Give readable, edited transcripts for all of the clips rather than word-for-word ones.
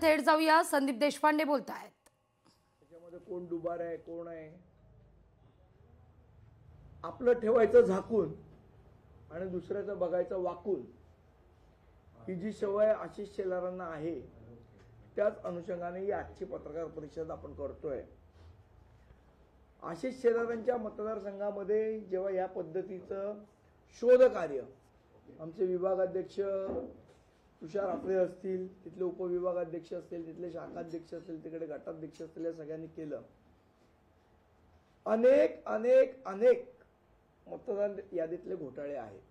थेट जाऊया, संदीप देशपांडे बोलतायत. त्याच्यामध्ये कोण डुबार आहे, कोण आहे, आपलं ठेवायचं झाकून आणि दुसऱ्याचं बघायचं वाकून, ही जी सवय आशिष शेलारांना आहे, त्याच अनुषंगाने ही आजची पत्रकार परिषद आपण करतोय. आशिष शेलारांच्या मतदारसंघामध्ये जेव्हा या पद्धतीचं शोध कार्य आमचे विभागाध्यक्ष तुषार आपले असतील, तिथले उपविभागाध्यक्ष असतील, तिथले शाखाध्यक्ष असतील, तिकडे गटाध्यक्ष असतील, या सगळ्यांनी केलं. अनेक अनेक अनेक मतदार यादीतले घोटाळे आहेत.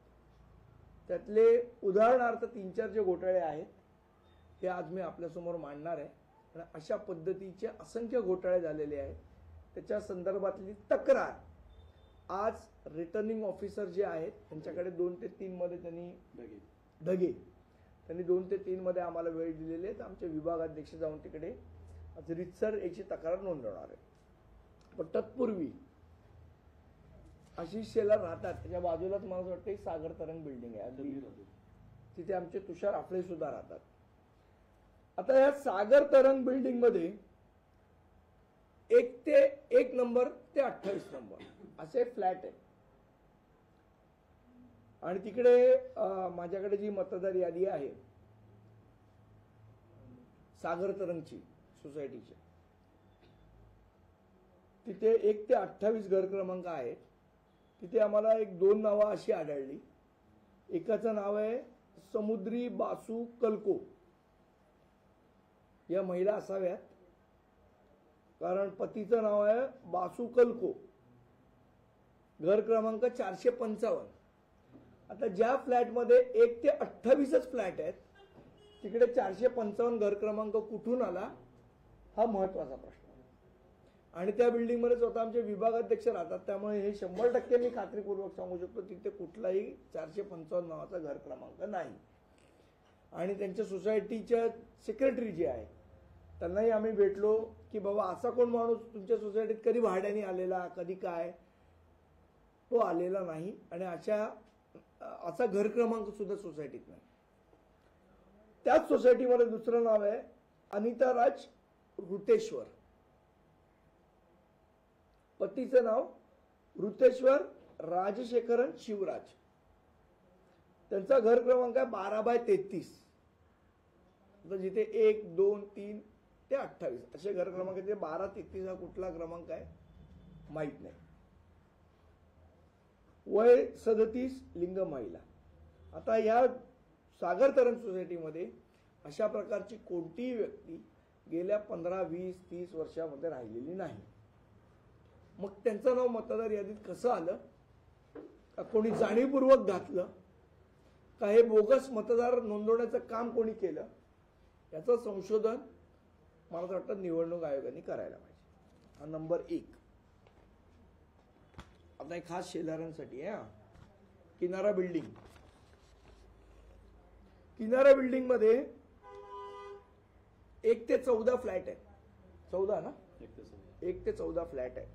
त्यातले उदाहरणार्थ 3-4 जे घोटाळे आहेत हे आज मी आपल्यासमोर मांडणार आहे. आणि अशा पद्धतीचे असंख्य घोटाळे झालेले आहेत. त्याच्या संदर्भातली तक्रार आज रिटर्निंग ऑफिसर जे आहेत त्यांच्याकडे 2 ते 3 मध्ये त्यांनी 2 ते 3 मध्ये आम्हाला वेळ दिलेली आहे. आमचे विभागाध्यक्ष जाऊन तिकडे आज रितसर याची तक्रार नोंदवणार आहे. पण तत्पूर्वी आशिष शेलार राहतात त्याच्या बाजूलाच मला असं वाटतं सागर तरंग बिल्डिंग आहे, तिथे आमचे तुषार आपले सुद्धा राहतात. आता या सागर तरंग बिल्डिंग मध्ये 1 नंबर ते 28 नंबर असे फ्लॅट आहे. आणि तिकडे माझ्याकडे जी मतदार यादी आहे सागर तरंगची सोसायटीची, तिथे 1 ते 28 घर क्रमांक आहेत. तिथे आम्हाला 2 नावं अशी आढळली. एकाचं नाव आहे समुद्री बासू कलको. या महिला असाव्यात, कारण पतीचं नाव आहे बासू कलको, घर क्रमांक 455. आता ज्या फ्लॅटमध्ये 1 ते 28च फ्लॅट आहेत तिकडे 455 घर क्रमांक कुठून आला, हा महत्वाचा प्रश्न. आणि त्या बिल्डिंग मध्ये स्वतः आमचे विभागाध्यक्ष राहतात, त्यामुळे हे 100% मी खात्रीपूर्वक सांगू शकतो तिथे कुठलाही 455 नावाचा घर क्रमांक नाही. आणि त्यांच्या सोसायटीच्या सेक्रेटरी जे आहे त्यांनाही आम्ही भेटलो की बाबा असा कोण माणूस तुमच्या सोसायटीत कधी भाड्याने आलेला, कधी काय, तो आलेला नाही. आणि असा घर क्रमांक सुद्धा सोसायटीत नाही. त्याच सोसायटीमध्ये दुसरं नाव आहे अनिता राज ऋतेश्वर. पतीचं नाव ऋतेश्वर राजशेखरन शिवराज. त्यांचा घर क्रमांक आहे 12/33. जिथे 1, 2, 3 ते 28 असे घर क्रमांक. ते 12-33 हा कुठला क्रमांक आहे माहित नाही. वय 37, लिंग महिला. आता या सागर तरंग सोसायटीमध्ये अशा प्रकारची कोणतीही व्यक्ती गेल्या 15, 20, 30 वर्षामध्ये राहिलेली नाही. मग त्यांचं नाव मतदार यादीत कसं आलं, का कोणी जाणीवपूर्वक घातलं, का हे बोगस मतदार नोंदवण्याचं काम कोणी केलं, याचं संशोधन मला असं वाटतं निवडणूक आयोगाने करायला पाहिजे. हा नंबर 1. आता एक खास शेलारांसाठी आहे. किनारा बिल्डिंग. किनारा बिल्डिंग मध्ये 1 ते 14 फ्लॅट आहे. 14 ना, 1 ते 14 फ्लॅट आहे.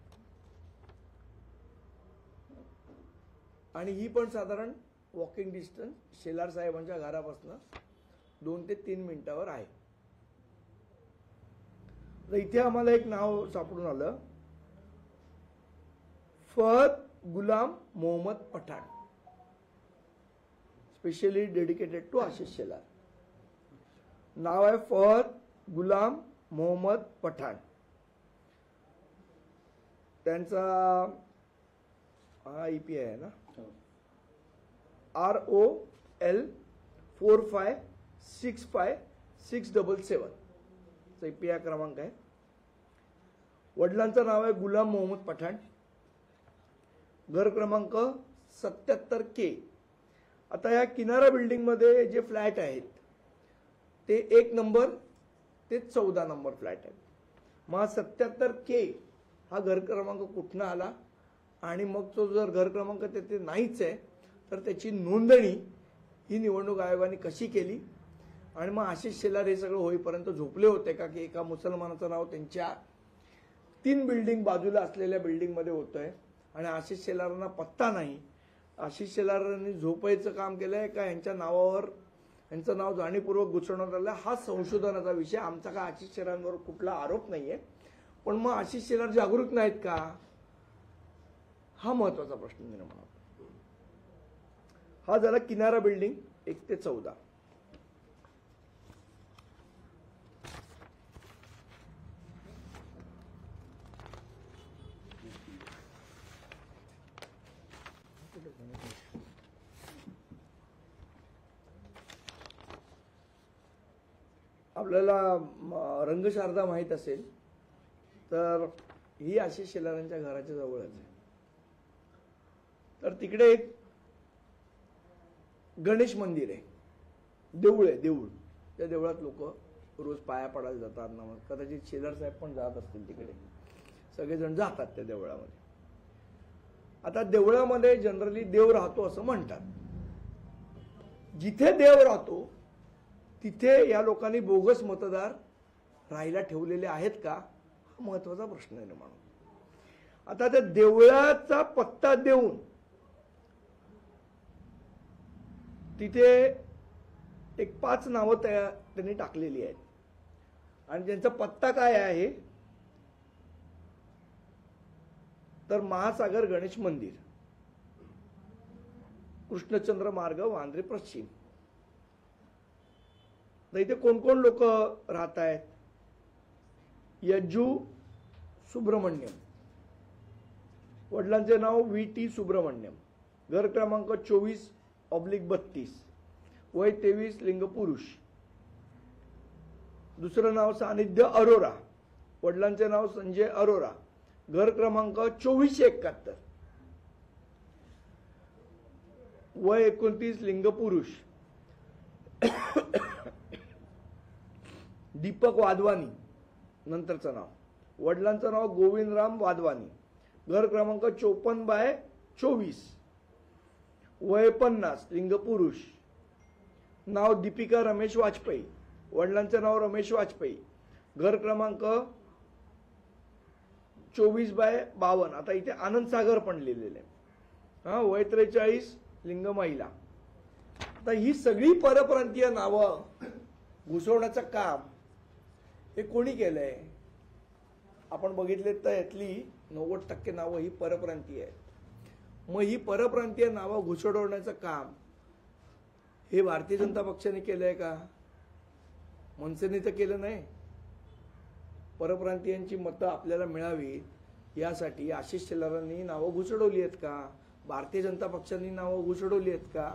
आणि ही पण साधारण वॉकिंग डिस्टन्स शेलार साहेबांच्या घरापासून 2 ते 3 मिनिटावर आहे. तर इथे आम्हाला एक नाव सापडून आलं, Fahad Ghulam Mohammad Pathan, specially dedicated to Ashish Shelar. नाव आहे फहद गुलाम मोहम्मद पठाण. त्यांचा हा ईपी आहे ना, ROL 456567 ईपी हा क्रमांक आहे. वडिलांचं नाव आहे गुलाम मोहम्मद पठाण. घर क्रमांक 77K. आता या किनारा बिल्डिंग मध्ये जे फ्लॅट आहेत ते 1 नंबर ते 14 नंबर फ्लॅट आहेत. मग 77K हा घर क्रमांक कुठनं आला, आणि मग तो जर घर क्रमांक तिथे नाहीच आहे तर त्याची नोंदणी ही निवडणूक आयोगाने कशी केली. आणि मग आशिष शेलार हे सगळं होईपर्यंत झोपले होते का, की एका मुसलमानाचं नाव त्यांच्या 3 बिल्डिंग बाजूला असलेल्या बिल्डिंग मध्ये होतंय आणि आशिष शेलारांना पत्ता नाही. आशिष शेलारांनी झोपायचं काम केलंय का यांच्या नावावर यांचं नाव जाणीवपूर्वक घुसवण्यात आलं. हा संशोधनाचा विषय. आमचा का आशिष शेलारांवर कुठला आरोप नाहीये, पण मग आशिष शेलार जागरूक नाहीत का, हा महत्वाचा प्रश्न निर्माण होतो. हा झाला किनारा बिल्डिंग 1 ते 14. आपल्याला रंगशारदा माहीत असेल तर ही आशिष शेलारांच्या घराच्या जवळच आहे. तर तिकडे एक गणेश मंदिर आहे, देऊळ आहे, देऊळ. त्या देवळात लोक रोज पाया पडायला जातात. कदाचित शेलार साहेब पण जात असतील तिकडे, सगळेजण जातात त्या देवळामध्ये. आता देवळामध्ये जनरली देव राहतो असं म्हणतात. जिथे देव राहतो तिथे या लोकांनी बोगस मतदार राहायला ठेवलेले आहेत का, हा महत्वाचा प्रश्न निर्माण होतो. आता त्या देवळाचा पत्ता देऊन तिथे एक 5 नावं त्यांनी टाकलेली आहेत. आणि त्यांचा पत्ता काय आहे तर महासागर गणेश मंदिर, कृष्णचंद्र मार्ग, वांद्रे पश्चिम. तर इथे कोण कोण लोक राहत आहेत. यज्जू सुब्रमण्यम, वडिलांचे नाव VT सुब्रमण्यम, घर क्रमांक 24/32, वय 23, लिंग पुरुष. दुसरं नाव सानिध्य अरोरा, वडिलांचे नाव संजय अरोरा, घर क्रमांक 2471, वय 29, लिंग पुरुष. दीपक वाधवानी नंतरचं नाव, वडिलांचं नाव गोविंदराम वाधवानी, घर क्रमांक 54/24, वय 50, लिंग पुरुष. नाव दीपिका रमेश वाजपेयी, वडिलांचं नाव रमेश वाजपेयी, घर क्रमांक 24/52. आता इथे आनंद सागर पण लिहिलेले आहे. वय 43, लिंग महिला. आता ही सगळी परप्रांतीय नावं घुसवण्याचं काम हे कोणी केलंय. आपण बघितले तर यातली 90% नावं ही परप्रांतीय आहेत. मग ही परप्रांतीय नावं घुसडवण्याचं काम हे भारतीय जनता पक्षाने केलंय का, मनसेने तर केलं नाही. परप्रांतीयांची मतं आपल्याला मिळावी यासाठी आशिष शेलारांनी नावं घुसडवली आहेत का, भारतीय जनता पक्षाने नावं घुसडवली आहेत का,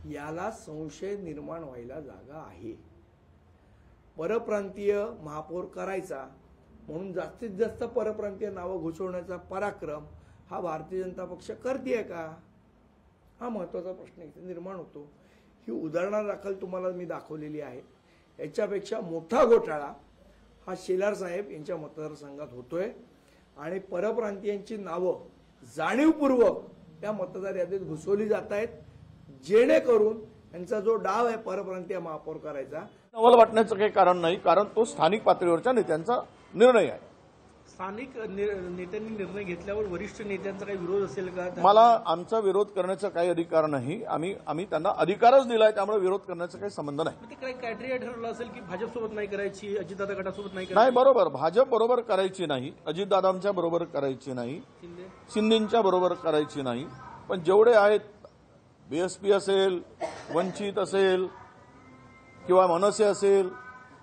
याला संशय निर्माण व्हायला जागा आहे. परप्रांतीय महापौर करायचा म्हणून जास्तीत जास्त परप्रांतीय नावं घुसवण्याचा पराक्रम हा भारतीय जनता पक्ष करतेय का, हा महत्वाचा प्रश्न इथे निर्माण होतो. ही उदाहरणादाखल तुम्हाला मी दाखवलेली आहे. याच्यापेक्षा मोठा घोटाळा हा शेलार साहेब यांच्या मतदारसंघात होतोय आणि परप्रांतीयांची नावं जाणीवपूर्वक त्या मतदार यादीत घुसवली जात आहेत, जेणेकरून यांचा जो डाव आहे परप्रांतीय महापौर करायचा नवल वाटण्याचं काही कारण नाही, कारण तो स्थानिक पातळीवरच्या नेत्यांचा निर्णय आहे. स्थानिक नेत्यांनी निर्णय घेतल्यावर वरिष्ठ नेत्यांचा काही विरोध असेल का? मला आमचा विरोध करण्याचा काही अधिकार नाही. आम्ही त्यांना अधिकारच दिलाय, त्यामुळे विरोध करण्याचा काही संबंध नाही. ते काही क्रायटेरिया ठरवलं असेल की भाजपसोबत नाही करायची, अजितदादा गटासोबत नाही नाही, करायची. बरोबर, भाजप बरोबर करायची नाही, अजितदादांच्या बरोबर करायची नाही, शिंदेच्या बरोबर करायची नाही. पण जेवढे आहेत, BSP असेल, वंचित असेल किंवा मनसे असेल,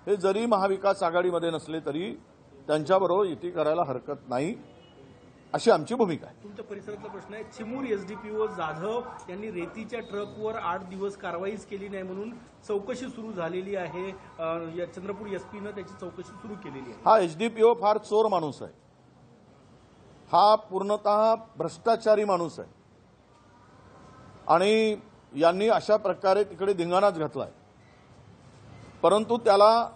हे जरी महाविकास आघाडीमध्ये नसले तरी त्यांच्याबरोबर युती करायला हरकत नाही, अशी आमची भूमिका आहे. तुमच्या परिसरातला प्रश्न आहे, चिमूर SDPO जाधव यांनी रेतीच्या ट्रकवर 8 दिवस कारवाईच केली नाही म्हणून चौकशी सुरू झालेली आहे. चंद्रपूर SPनं त्याची चौकशी सुरू केलेली आहे. हा SDPO फार चोर माणूस आहे, हा पूर्णतः भ्रष्टाचारी माणूस आहे आणि यांनी अशा प्रकारे तिकडे धिंगाणाच घातलाय. परंतु त्याला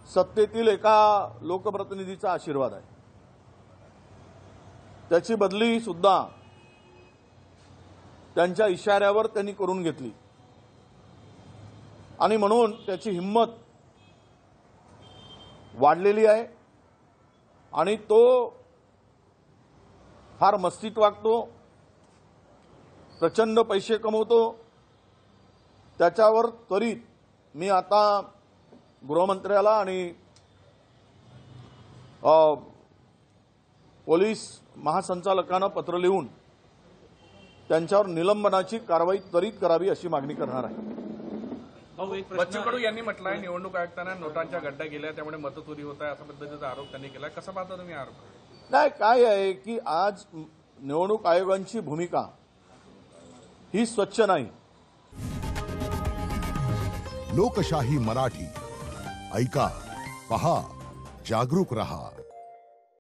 सत्तेतील एका लोकप्रतिनिधीचा आशीर्वाद आहे. त्याची बदली सुद्धा त्यांच्या इशाऱ्यावर त्यांनी करून घेतली आणि म्हणून त्याची हिंमत वाढलेली आहे आणि तो फार मस्तीत वागतो, प्रचंड पैसे कमवतो. त्याच्यावर त्वरित मी आता गृहमंत्र्याला आणि पोलीस महासंचालकांना पत्र लिहून त्यांच्यावर निलंबनाची कारवाई त्वरित करावी अशी मागणी करणार आहे. बच्चू कडू यांनी म्हटलंय निवडणूक आयुक्तांना नोटांच्या गड्ड्या गेल्या त्यामुळे मतचोरी होत आहे अशा पद्धतीचा आरोप त्यांनी केला. कसा पाहता तुम्ही आरोप? नाही, काय आहे की आज निवडणूक आयोगाची भूमिका ही स्वच्छ नाही. लोकशाही मराठी ऐका, पहा, जागरूक रहा.